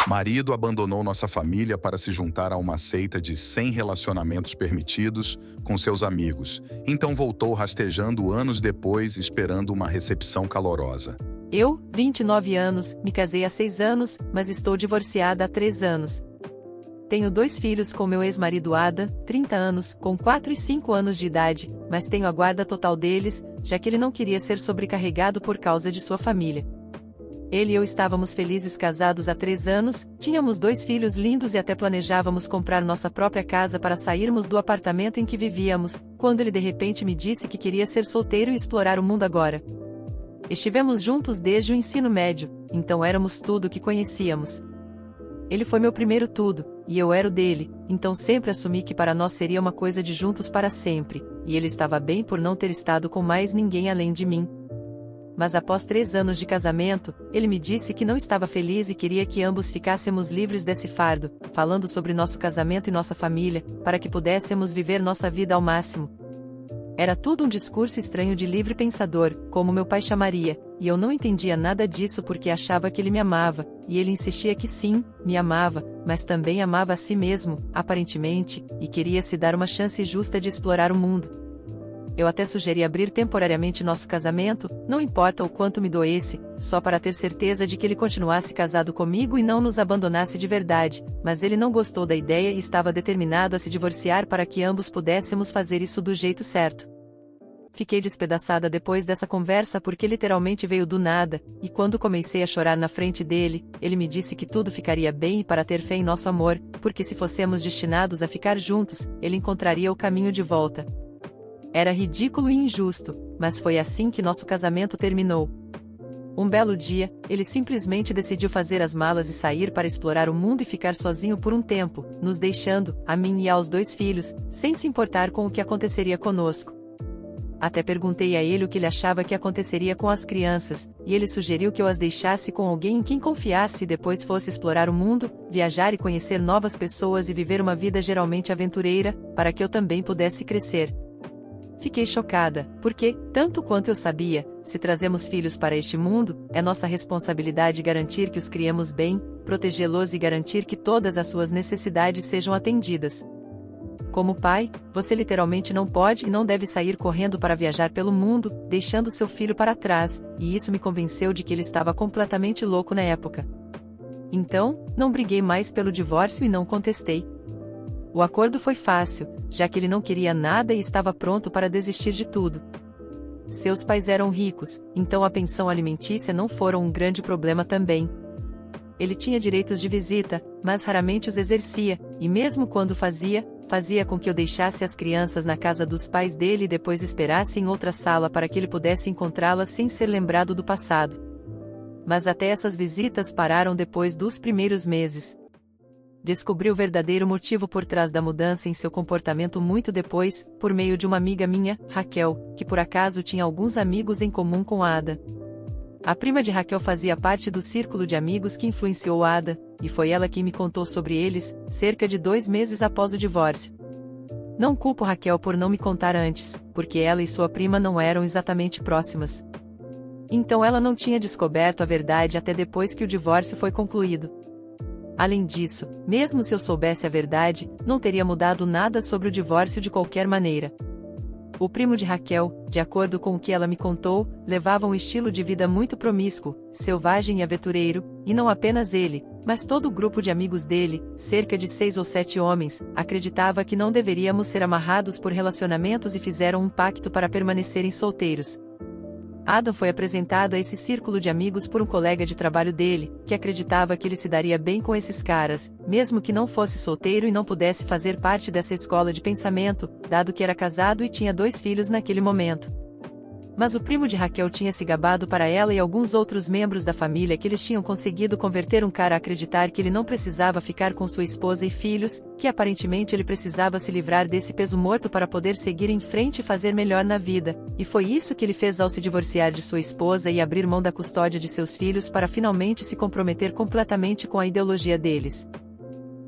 Marido abandonou nossa família para se juntar a uma seita de 100 relacionamentos permitidos com seus amigos. Então voltou rastejando anos depois, esperando uma recepção calorosa. Eu, 29 anos, me casei há 6 anos, mas estou divorciada há 3 anos. Tenho 2 filhos com meu ex-marido Adam, 30 anos, com 4 e 5 anos de idade, mas tenho a guarda total deles, já que ele não queria ser sobrecarregado por causa de sua família. Ele e eu estávamos felizes casados há 3 anos, tínhamos 2 filhos lindos e até planejávamos comprar nossa própria casa para sairmos do apartamento em que vivíamos, quando ele de repente me disse que queria ser solteiro e explorar o mundo agora. Estivemos juntos desde o ensino médio, então éramos tudo o que conhecíamos. Ele foi meu primeiro tudo, e eu era o dele, então sempre assumi que para nós seria uma coisa de juntos para sempre, e ele estava bem por não ter estado com mais ninguém além de mim. Mas após 3 anos de casamento, ele me disse que não estava feliz e queria que ambos ficássemos livres desse fardo, falando sobre nosso casamento e nossa família, para que pudéssemos viver nossa vida ao máximo. Era tudo um discurso estranho de livre pensador, como meu pai chamaria, e eu não entendia nada disso porque achava que ele me amava, e ele insistia que sim, me amava, mas também amava a si mesmo, aparentemente, e queria se dar uma chance justa de explorar o mundo. Eu até sugeri abrir temporariamente nosso casamento, não importa o quanto me doesse, só para ter certeza de que ele continuasse casado comigo e não nos abandonasse de verdade, mas ele não gostou da ideia e estava determinado a se divorciar para que ambos pudéssemos fazer isso do jeito certo. Fiquei despedaçada depois dessa conversa porque literalmente veio do nada, e quando comecei a chorar na frente dele, ele me disse que tudo ficaria bem e para ter fé em nosso amor, porque se fossemos destinados a ficar juntos, ele encontraria o caminho de volta. Era ridículo e injusto, mas foi assim que nosso casamento terminou. Um belo dia, ele simplesmente decidiu fazer as malas e sair para explorar o mundo e ficar sozinho por um tempo, nos deixando, a mim e aos 2 filhos, sem se importar com o que aconteceria conosco. Até perguntei a ele o que ele achava que aconteceria com as crianças, e ele sugeriu que eu as deixasse com alguém em quem confiasse e depois fosse explorar o mundo, viajar e conhecer novas pessoas e viver uma vida geralmente aventureira, para que eu também pudesse crescer. Fiquei chocada, porque, tanto quanto eu sabia, se trazemos filhos para este mundo, é nossa responsabilidade garantir que os criemos bem, protegê-los e garantir que todas as suas necessidades sejam atendidas. Como pai, você literalmente não pode e não deve sair correndo para viajar pelo mundo, deixando seu filho para trás, e isso me convenceu de que ele estava completamente louco na época. Então, não briguei mais pelo divórcio e não contestei. O acordo foi fácil, já que ele não queria nada e estava pronto para desistir de tudo. Seus pais eram ricos, então a pensão alimentícia não fora um grande problema também. Ele tinha direitos de visita, mas raramente os exercia, e mesmo quando fazia com que eu deixasse as crianças na casa dos pais dele e depois esperasse em outra sala para que ele pudesse encontrá-las sem ser lembrado do passado. Mas até essas visitas pararam depois dos primeiros meses. Descobri o verdadeiro motivo por trás da mudança em seu comportamento muito depois, por meio de uma amiga minha, Raquel, que por acaso tinha alguns amigos em comum com Ada. A prima de Raquel fazia parte do círculo de amigos que influenciou Ada, e foi ela quem me contou sobre eles, cerca de 2 meses após o divórcio. Não culpo Raquel por não me contar antes, porque ela e sua prima não eram exatamente próximas. Então ela não tinha descoberto a verdade até depois que o divórcio foi concluído. Além disso, mesmo se eu soubesse a verdade, não teria mudado nada sobre o divórcio de qualquer maneira. O primo de Raquel, de acordo com o que ela me contou, levava um estilo de vida muito promíscuo, selvagem e aventureiro, e não apenas ele, mas todo o grupo de amigos dele, cerca de 6 ou 7 homens, acreditava que não deveríamos ser amarrados por relacionamentos e fizeram um pacto para permanecerem solteiros. Adam foi apresentado a esse círculo de amigos por um colega de trabalho dele, que acreditava que ele se daria bem com esses caras, mesmo que não fosse solteiro e não pudesse fazer parte dessa escola de pensamento, dado que era casado e tinha 2 filhos naquele momento. Mas o primo de Raquel tinha se gabado para ela e alguns outros membros da família que eles tinham conseguido converter um cara a acreditar que ele não precisava ficar com sua esposa e filhos, que aparentemente ele precisava se livrar desse peso morto para poder seguir em frente e fazer melhor na vida, e foi isso que ele fez ao se divorciar de sua esposa e abrir mão da custódia de seus filhos para finalmente se comprometer completamente com a ideologia deles.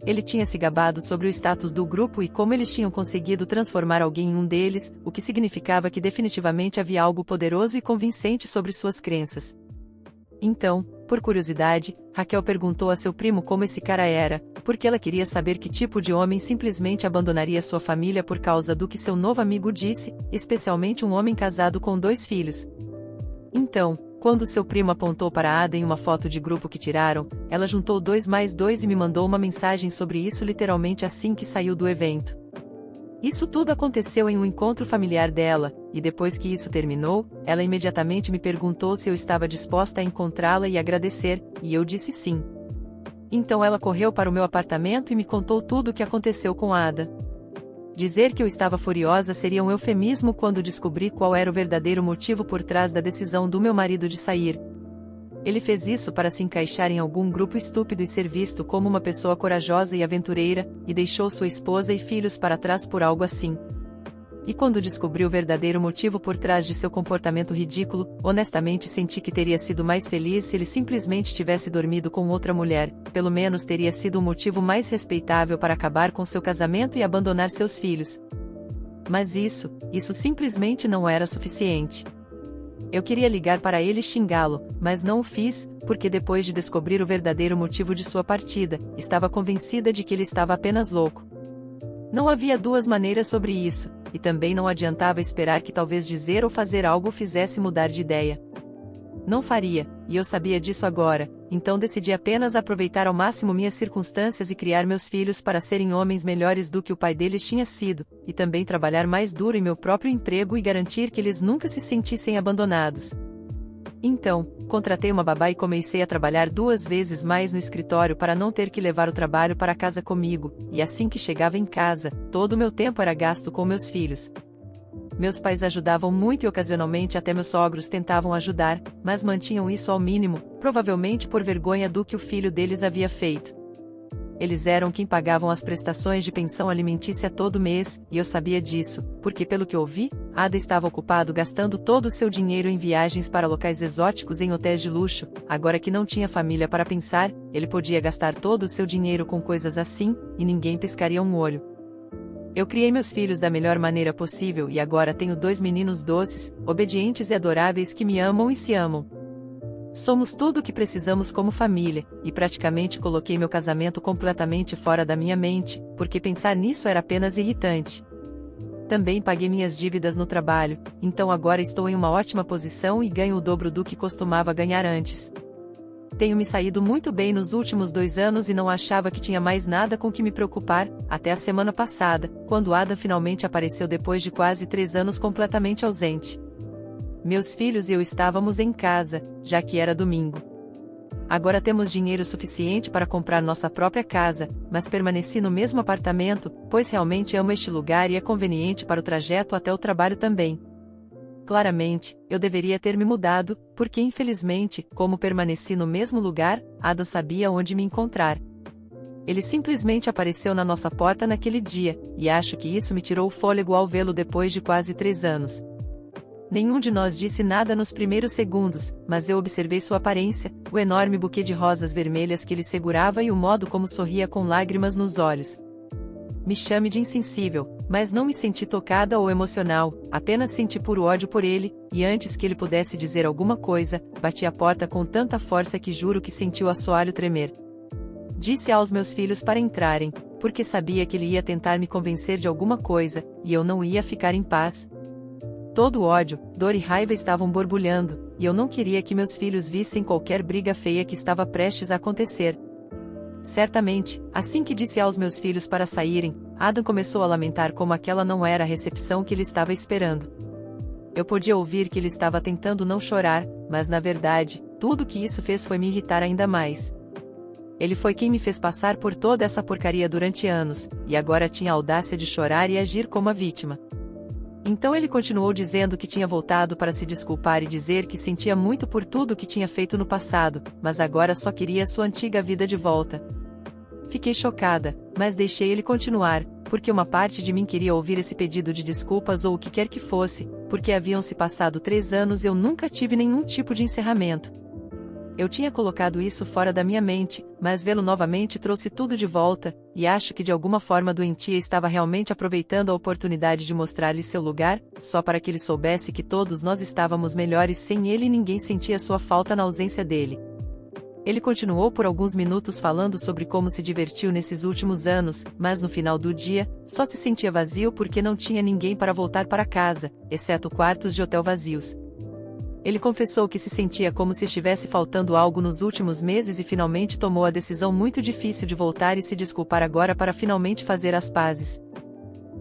Ele tinha se gabado sobre o status do grupo e como eles tinham conseguido transformar alguém em um deles, o que significava que definitivamente havia algo poderoso e convincente sobre suas crenças. Então, Por curiosidade, Raquel perguntou a seu primo como esse cara era, porque ela queria saber que tipo de homem simplesmente abandonaria sua família por causa do que seu novo amigo disse, especialmente um homem casado com 2 filhos. Então, quando seu primo apontou para Ada em uma foto de grupo que tiraram, ela juntou 2 mais 2 e me mandou uma mensagem sobre isso literalmente assim que saiu do evento. Isso tudo aconteceu em um encontro familiar dela, e depois que isso terminou, ela imediatamente me perguntou se eu estava disposta a encontrá-la e agradecer, e eu disse sim. Então ela correu para o meu apartamento e me contou tudo o que aconteceu com Ada. Dizer que eu estava furiosa seria um eufemismo quando descobri qual era o verdadeiro motivo por trás da decisão do meu marido de sair. Ele fez isso para se encaixar em algum grupo estúpido e ser visto como uma pessoa corajosa e aventureira, e deixou sua esposa e filhos para trás por algo assim. E quando descobri o verdadeiro motivo por trás de seu comportamento ridículo, honestamente senti que teria sido mais feliz se ele simplesmente tivesse dormido com outra mulher, pelo menos teria sido um motivo mais respeitável para acabar com seu casamento e abandonar seus filhos. Mas isso simplesmente não era suficiente. Eu queria ligar para ele e xingá-lo, mas não o fiz, porque depois de descobrir o verdadeiro motivo de sua partida, estava convencida de que ele estava apenas louco. Não havia 2 maneiras sobre isso, e também não adiantava esperar que talvez dizer ou fazer algo o fizesse mudar de ideia. Não faria, e eu sabia disso agora, então decidi apenas aproveitar ao máximo minhas circunstâncias e criar meus filhos para serem homens melhores do que o pai deles tinha sido, e também trabalhar mais duro em meu próprio emprego e garantir que eles nunca se sentissem abandonados. Então, contratei uma babá e comecei a trabalhar 2 vezes mais no escritório para não ter que levar o trabalho para casa comigo, e assim que chegava em casa, todo o meu tempo era gasto com meus filhos. Meus pais ajudavam muito e ocasionalmente até meus sogros tentavam ajudar, mas mantinham isso ao mínimo, provavelmente por vergonha do que o filho deles havia feito. Eles eram quem pagavam as prestações de pensão alimentícia todo mês, e eu sabia disso, porque pelo que ouvi, Ada estava ocupado gastando todo o seu dinheiro em viagens para locais exóticos em hotéis de luxo. Agora que não tinha família para pensar, ele podia gastar todo o seu dinheiro com coisas assim, e ninguém piscaria um olho. Eu criei meus filhos da melhor maneira possível e agora tenho 2 meninos doces, obedientes e adoráveis que me amam e se amam. Somos tudo o que precisamos como família, e praticamente coloquei meu casamento completamente fora da minha mente, porque pensar nisso era apenas irritante. Também paguei minhas dívidas no trabalho, então agora estou em uma ótima posição e ganho o dobro do que costumava ganhar antes. Tenho me saído muito bem nos últimos 2 anos e não achava que tinha mais nada com que me preocupar, até a semana passada, quando Adam finalmente apareceu depois de quase 3 anos completamente ausente. Meus filhos e eu estávamos em casa, já que era domingo. Agora temos dinheiro suficiente para comprar nossa própria casa, mas permaneci no mesmo apartamento, pois realmente amo este lugar e é conveniente para o trajeto até o trabalho também. Claramente, eu deveria ter me mudado, porque infelizmente, como permaneci no mesmo lugar, Adam sabia onde me encontrar. Ele simplesmente apareceu na nossa porta naquele dia, e acho que isso me tirou o fôlego ao vê-lo depois de quase 3 anos. Nenhum de nós disse nada nos primeiros segundos, mas eu observei sua aparência, o enorme buquê de rosas vermelhas que ele segurava e o modo como sorria com lágrimas nos olhos. Me chame de insensível, mas não me senti tocada ou emocional, apenas senti puro ódio por ele, e antes que ele pudesse dizer alguma coisa, bati a porta com tanta força que juro que senti o assoalho tremer. Disse aos meus filhos para entrarem, porque sabia que ele ia tentar me convencer de alguma coisa, e eu não ia ficar em paz. Todo ódio, dor e raiva estavam borbulhando, e eu não queria que meus filhos vissem qualquer briga feia que estava prestes a acontecer. Certamente, assim que disse aos meus filhos para saírem, Adam começou a lamentar como aquela não era a recepção que ele estava esperando. Eu podia ouvir que ele estava tentando não chorar, mas na verdade, tudo que isso fez foi me irritar ainda mais. Ele foi quem me fez passar por toda essa porcaria durante anos, e agora tinha a audácia de chorar e agir como a vítima. Então ele continuou dizendo que tinha voltado para se desculpar e dizer que sentia muito por tudo o que tinha feito no passado, mas agora só queria sua antiga vida de volta. Fiquei chocada, mas deixei ele continuar, porque uma parte de mim queria ouvir esse pedido de desculpas ou o que quer que fosse, porque haviam se passado 3 anos e eu nunca tive nenhum tipo de encerramento. Eu tinha colocado isso fora da minha mente, mas vê-lo novamente trouxe tudo de volta, e acho que de alguma forma doentia estava realmente aproveitando a oportunidade de mostrar-lhe seu lugar, só para que ele soubesse que todos nós estávamos melhores sem ele e ninguém sentia sua falta na ausência dele. Ele continuou por alguns minutos falando sobre como se divertiu nesses últimos anos, mas no final do dia, só se sentia vazio porque não tinha ninguém para voltar para casa, exceto quartos de hotel vazios. Ele confessou que se sentia como se estivesse faltando algo nos últimos meses e finalmente tomou a decisão muito difícil de voltar e se desculpar agora para finalmente fazer as pazes.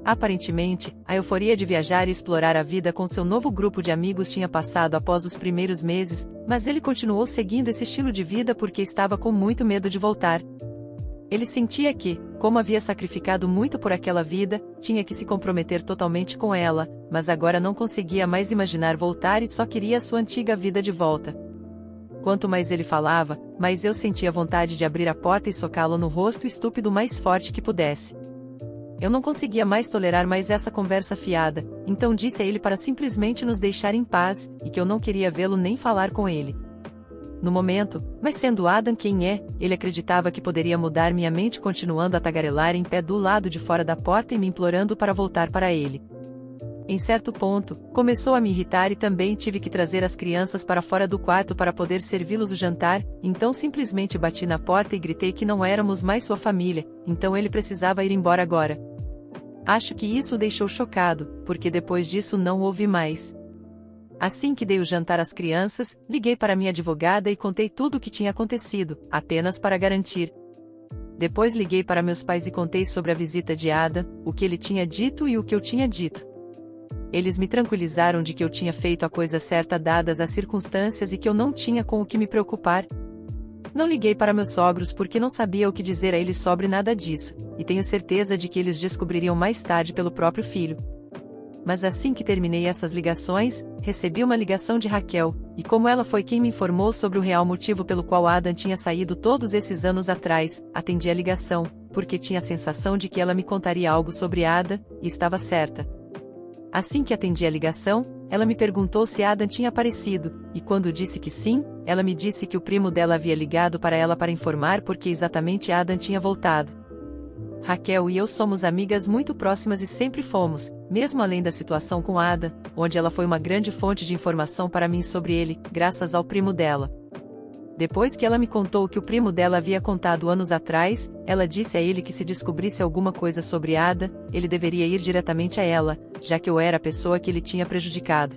Aparentemente, a euforia de viajar e explorar a vida com seu novo grupo de amigos tinha passado após os primeiros meses, mas ele continuou seguindo esse estilo de vida porque estava com muito medo de voltar. Ele sentia que, como havia sacrificado muito por aquela vida, tinha que se comprometer totalmente com ela, mas agora não conseguia mais imaginar voltar e só queria a sua antiga vida de volta. Quanto mais ele falava, mais eu sentia vontade de abrir a porta e socá-lo no rosto estúpido o mais forte que pudesse. Eu não conseguia mais tolerar mais essa conversa fiada, então disse a ele para simplesmente nos deixar em paz, e que eu não queria vê-lo nem falar com ele. No momento, mas sendo Adam quem é, ele acreditava que poderia mudar minha mente continuando a tagarelar em pé do lado de fora da porta e me implorando para voltar para ele. Em certo ponto, começou a me irritar e também tive que trazer as crianças para fora do quarto para poder servi-los o jantar, então simplesmente bati na porta e gritei que não éramos mais sua família, então ele precisava ir embora agora. Acho que isso o deixou chocado, porque depois disso não houve mais. Assim que dei o jantar às crianças, liguei para minha advogada e contei tudo o que tinha acontecido, apenas para garantir. Depois liguei para meus pais e contei sobre a visita de Adam, o que ele tinha dito e o que eu tinha dito. Eles me tranquilizaram de que eu tinha feito a coisa certa dadas as circunstâncias e que eu não tinha com o que me preocupar. Não liguei para meus sogros porque não sabia o que dizer a eles sobre nada disso, e tenho certeza de que eles descobririam mais tarde pelo próprio filho. Mas assim que terminei essas ligações, recebi uma ligação de Raquel, e como ela foi quem me informou sobre o real motivo pelo qual Adam tinha saído todos esses anos atrás, atendi a ligação, porque tinha a sensação de que ela me contaria algo sobre Adam, e estava certa. Assim que atendi a ligação, ela me perguntou se Adam tinha aparecido, e quando disse que sim, ela me disse que o primo dela havia ligado para ela para informar porque exatamente Adam tinha voltado. Raquel e eu somos amigas muito próximas e sempre fomos, mesmo além da situação com Adam, onde ela foi uma grande fonte de informação para mim sobre ele, graças ao primo dela. Depois que ela me contou o que o primo dela havia contado anos atrás, ela disse a ele que se descobrisse alguma coisa sobre Adam, ele deveria ir diretamente a ela, já que eu era a pessoa que ele tinha prejudicado.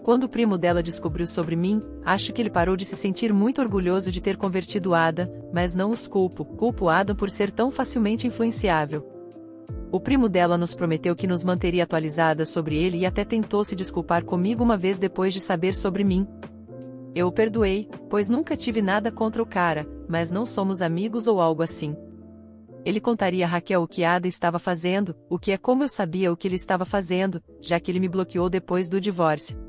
Quando o primo dela descobriu sobre mim, acho que ele parou de se sentir muito orgulhoso de ter convertido Adam, mas não os culpo Adam por ser tão facilmente influenciável. O primo dela nos prometeu que nos manteria atualizadas sobre ele e até tentou se desculpar comigo uma vez depois de saber sobre mim. Eu o perdoei, pois nunca tive nada contra o cara, mas não somos amigos ou algo assim. Ele contaria a Raquel o que Adam estava fazendo, o que é como eu sabia o que ele estava fazendo, já que ele me bloqueou depois do divórcio.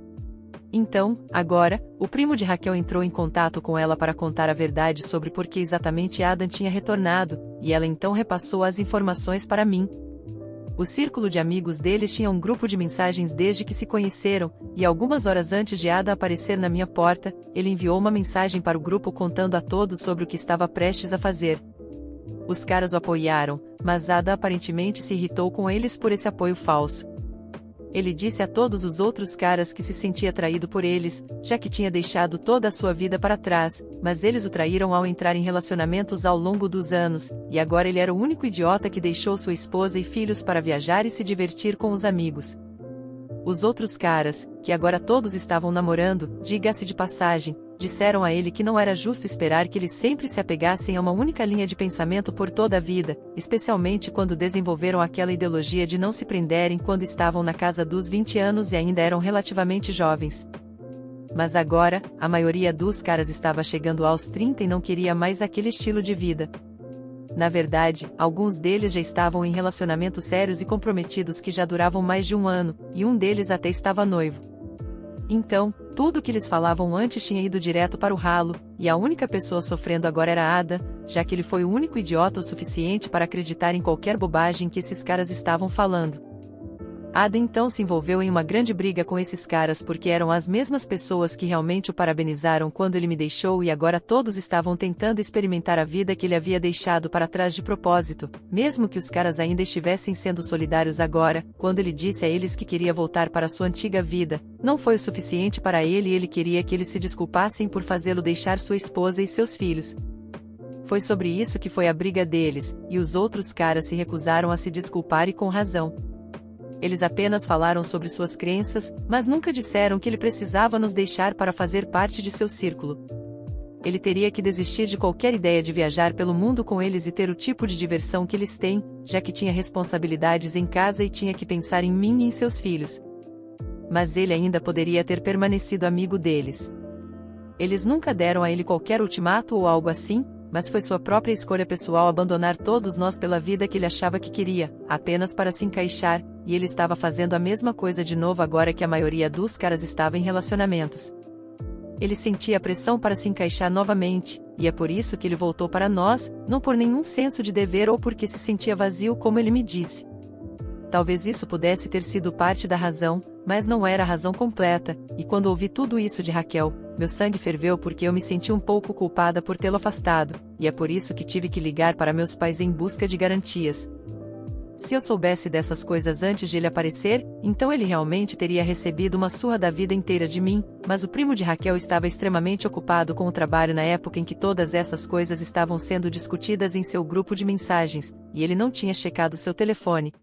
Então, agora, o primo de Raquel entrou em contato com ela para contar a verdade sobre por que exatamente Adam tinha retornado, e ela então repassou as informações para mim. O círculo de amigos deles tinha um grupo de mensagens desde que se conheceram, e algumas horas antes de Adam aparecer na minha porta, ele enviou uma mensagem para o grupo contando a todos sobre o que estava prestes a fazer. Os caras o apoiaram, mas Adam aparentemente se irritou com eles por esse apoio falso. Ele disse a todos os outros caras que se sentia traído por eles, já que tinha deixado toda a sua vida para trás, mas eles o traíram ao entrar em relacionamentos ao longo dos anos, e agora ele era o único idiota que deixou sua esposa e filhos para viajar e se divertir com os amigos. Os outros caras, que agora todos estavam namorando, diga-se de passagem, disseram a ele que não era justo esperar que eles sempre se apegassem a uma única linha de pensamento por toda a vida, especialmente quando desenvolveram aquela ideologia de não se prenderem quando estavam na casa dos 20 anos e ainda eram relativamente jovens. Mas agora, a maioria dos caras estava chegando aos 30 e não queria mais aquele estilo de vida. Na verdade, alguns deles já estavam em relacionamentos sérios e comprometidos que já duravam mais de um ano, e um deles até estava noivo. Então, tudo o que eles falavam antes tinha ido direto para o ralo, e a única pessoa sofrendo agora era Adam, já que ele foi o único idiota o suficiente para acreditar em qualquer bobagem que esses caras estavam falando. Ada então se envolveu em uma grande briga com esses caras porque eram as mesmas pessoas que realmente o parabenizaram quando ele me deixou e agora todos estavam tentando experimentar a vida que ele havia deixado para trás de propósito, mesmo que os caras ainda estivessem sendo solidários agora, quando ele disse a eles que queria voltar para sua antiga vida, não foi o suficiente para ele e ele queria que eles se desculpassem por fazê-lo deixar sua esposa e seus filhos. Foi sobre isso que foi a briga deles, e os outros caras se recusaram a se desculpar e com razão. Eles apenas falaram sobre suas crenças, mas nunca disseram que ele precisava nos deixar para fazer parte de seu círculo. Ele teria que desistir de qualquer ideia de viajar pelo mundo com eles e ter o tipo de diversão que eles têm, já que tinha responsabilidades em casa e tinha que pensar em mim e em seus filhos. Mas ele ainda poderia ter permanecido amigo deles. Eles nunca deram a ele qualquer ultimato ou algo assim, mas foi sua própria escolha pessoal abandonar todos nós pela vida que ele achava que queria, apenas para se encaixar, e ele estava fazendo a mesma coisa de novo agora que a maioria dos caras estava em relacionamentos. Ele sentia a pressão para se encaixar novamente, e é por isso que ele voltou para nós, não por nenhum senso de dever ou porque se sentia vazio como ele me disse. Talvez isso pudesse ter sido parte da razão, mas não era a razão completa, e quando ouvi tudo isso de Raquel, meu sangue ferveu porque eu me senti um pouco culpada por tê-lo afastado, e é por isso que tive que ligar para meus pais em busca de garantias. Se eu soubesse dessas coisas antes de ele aparecer, então ele realmente teria recebido uma surra da vida inteira de mim, mas o primo de Raquel estava extremamente ocupado com o trabalho na época em que todas essas coisas estavam sendo discutidas em seu grupo de mensagens, e ele não tinha checado seu telefone.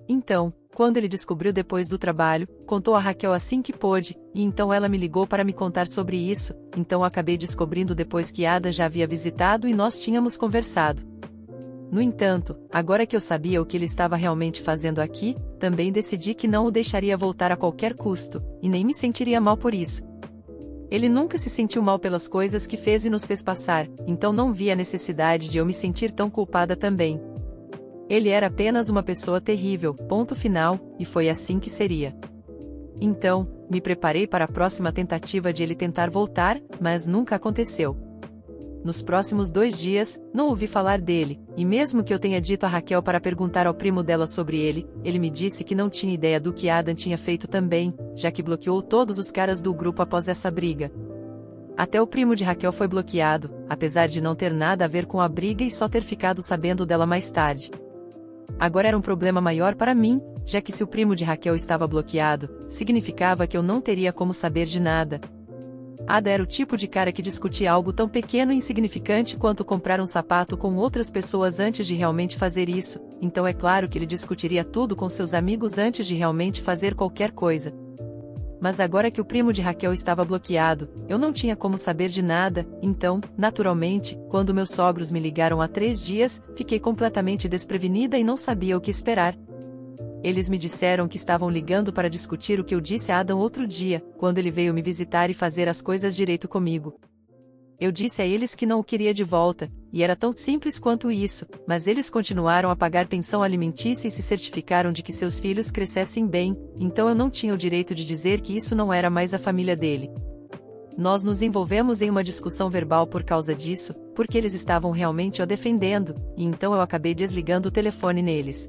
Então, quando ele descobriu depois do trabalho, contou a Raquel assim que pôde, e então ela me ligou para me contar sobre isso, então acabei descobrindo depois que Ada já havia visitado e nós tínhamos conversado. No entanto, agora que eu sabia o que ele estava realmente fazendo aqui, também decidi que não o deixaria voltar a qualquer custo, e nem me sentiria mal por isso. Ele nunca se sentiu mal pelas coisas que fez e nos fez passar, então não vi a necessidade de eu me sentir tão culpada também. Ele era apenas uma pessoa terrível, ponto final, e foi assim que seria. Então, me preparei para a próxima tentativa de ele tentar voltar, mas nunca aconteceu. Nos próximos 2 dias, não ouvi falar dele, e mesmo que eu tenha dito a Raquel para perguntar ao primo dela sobre ele me disse que não tinha ideia do que Adam tinha feito também, já que bloqueou todos os caras do grupo após essa briga. Até o primo de Raquel foi bloqueado, apesar de não ter nada a ver com a briga e só ter ficado sabendo dela mais tarde. Agora era um problema maior para mim, já que se o primo de Raquel estava bloqueado, significava que eu não teria como saber de nada. Ada era o tipo de cara que discutia algo tão pequeno e insignificante quanto comprar um sapato com outras pessoas antes de realmente fazer isso, então é claro que ele discutiria tudo com seus amigos antes de realmente fazer qualquer coisa. Mas agora que o primo de Raquel estava bloqueado, eu não tinha como saber de nada, então, naturalmente, quando meus sogros me ligaram há 3 dias, fiquei completamente desprevenida e não sabia o que esperar. Eles me disseram que estavam ligando para discutir o que eu disse a Adam outro dia, quando ele veio me visitar e fazer as coisas direito comigo. Eu disse a eles que não o queria de volta, e era tão simples quanto isso, mas eles continuaram a pagar pensão alimentícia e se certificaram de que seus filhos crescessem bem, então eu não tinha o direito de dizer que isso não era mais a família dele. Nós nos envolvemos em uma discussão verbal por causa disso, porque eles estavam realmente o defendendo, e então eu acabei desligando o telefone neles.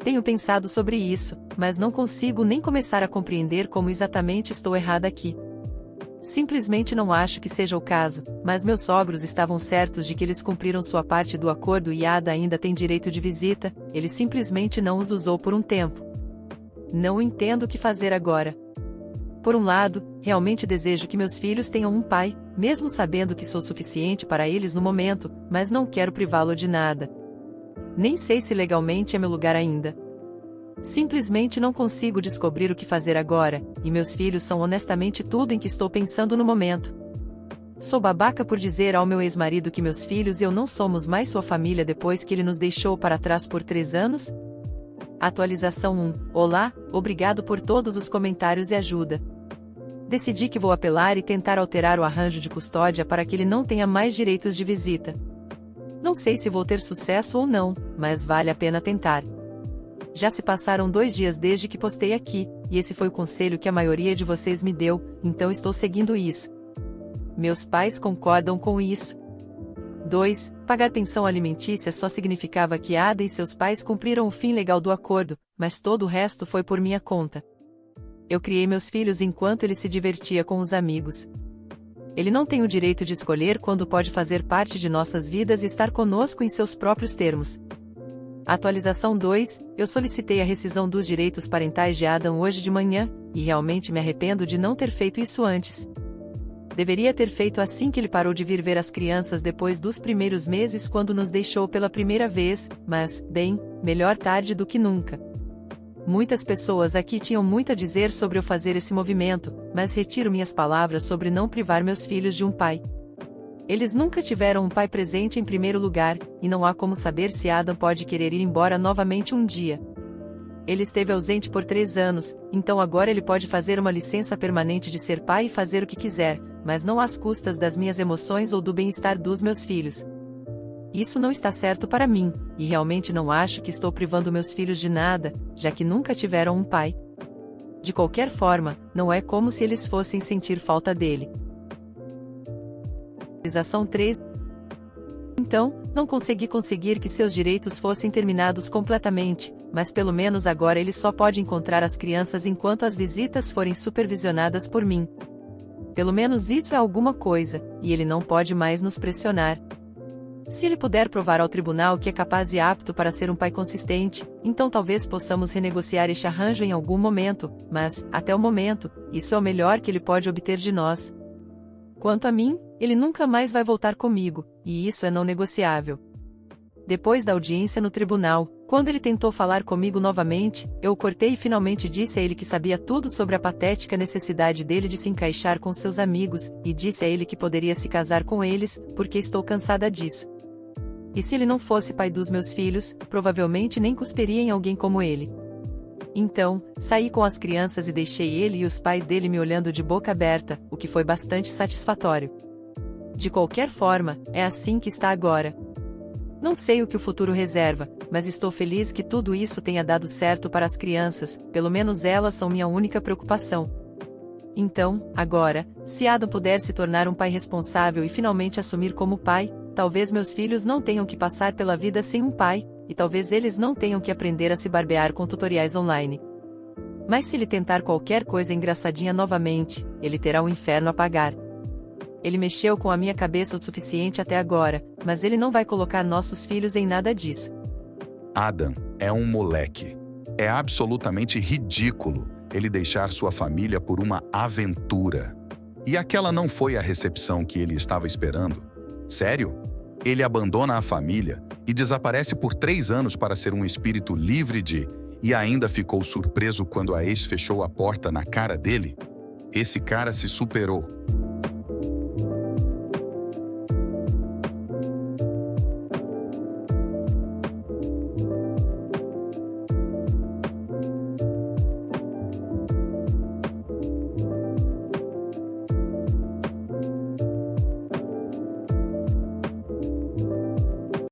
Tenho pensado sobre isso, mas não consigo nem começar a compreender como exatamente estou errada aqui. Simplesmente não acho que seja o caso, mas meus sogros estavam certos de que eles cumpriram sua parte do acordo e Ada ainda tem direito de visita, ele simplesmente não os usou por um tempo. Não entendo o que fazer agora. Por um lado, realmente desejo que meus filhos tenham um pai, mesmo sabendo que sou suficiente para eles no momento, mas não quero privá-lo de nada. Nem sei se legalmente é meu lugar ainda. Simplesmente não consigo descobrir o que fazer agora, e meus filhos são honestamente tudo em que estou pensando no momento. Sou babaca por dizer ao meu ex-marido que meus filhos e eu não somos mais sua família depois que ele nos deixou para trás por 3 anos? Atualização 1. Olá, obrigado por todos os comentários e ajuda. Decidi que vou apelar e tentar alterar o arranjo de custódia para que ele não tenha mais direitos de visita. Não sei se vou ter sucesso ou não, mas vale a pena tentar. Já se passaram 2 dias desde que postei aqui, e esse foi o conselho que a maioria de vocês me deu, então estou seguindo isso. Meus pais concordam com isso. 2. Pagar pensão alimentícia só significava que Ada e seus pais cumpriram o fim legal do acordo, mas todo o resto foi por minha conta. Eu criei meus filhos enquanto ele se divertia com os amigos. Ele não tem o direito de escolher quando pode fazer parte de nossas vidas e estar conosco em seus próprios termos. Atualização 2. Eu solicitei a rescisão dos direitos parentais de Adam hoje de manhã, e realmente me arrependo de não ter feito isso antes. Deveria ter feito assim que ele parou de vir ver as crianças depois dos primeiros meses quando nos deixou pela primeira vez, mas, bem, melhor tarde do que nunca. Muitas pessoas aqui tinham muito a dizer sobre eu fazer esse movimento, mas retiro minhas palavras sobre não privar meus filhos de um pai. Eles nunca tiveram um pai presente em primeiro lugar, e não há como saber se Adam pode querer ir embora novamente um dia. Ele esteve ausente por 3 anos, então agora ele pode fazer uma licença permanente de ser pai e fazer o que quiser, mas não às custas das minhas emoções ou do bem-estar dos meus filhos. Isso não está certo para mim, e realmente não acho que estou privando meus filhos de nada, já que nunca tiveram um pai. De qualquer forma, não é como se eles fossem sentir falta dele. Atualização 3. Então, não consegui conseguir que seus direitos fossem terminados completamente, mas pelo menos agora ele só pode encontrar as crianças enquanto as visitas forem supervisionadas por mim. Pelo menos isso é alguma coisa, e ele não pode mais nos pressionar. Se ele puder provar ao tribunal que é capaz e apto para ser um pai consistente, então talvez possamos renegociar este arranjo em algum momento, mas, até o momento, isso é o melhor que ele pode obter de nós. Quanto a mim, ele nunca mais vai voltar comigo, e isso é não negociável. Depois da audiência no tribunal, quando ele tentou falar comigo novamente, eu o cortei e finalmente disse a ele que sabia tudo sobre a patética necessidade dele de se encaixar com seus amigos, e disse a ele que poderia se casar com eles, porque estou cansada disso. E se ele não fosse pai dos meus filhos, provavelmente nem cuspiria em alguém como ele. Então, saí com as crianças e deixei ele e os pais dele me olhando de boca aberta, o que foi bastante satisfatório. De qualquer forma, é assim que está agora. Não sei o que o futuro reserva, mas estou feliz que tudo isso tenha dado certo para as crianças, pelo menos elas são minha única preocupação. Então, agora, se Adam puder se tornar um pai responsável e finalmente assumir como pai, talvez meus filhos não tenham que passar pela vida sem um pai, e talvez eles não tenham que aprender a se barbear com tutoriais online. Mas se ele tentar qualquer coisa engraçadinha novamente, ele terá um inferno a pagar. Ele mexeu com a minha cabeça o suficiente até agora, mas ele não vai colocar nossos filhos em nada disso. Adam é um moleque. É absolutamente ridículo ele deixar sua família por uma aventura. E aquela não foi a recepção que ele estava esperando? Sério? Ele abandona a família e desaparece por 3 anos para ser um espírito livre de... E ainda ficou surpreso quando a ex fechou a porta na cara dele? Esse cara se superou.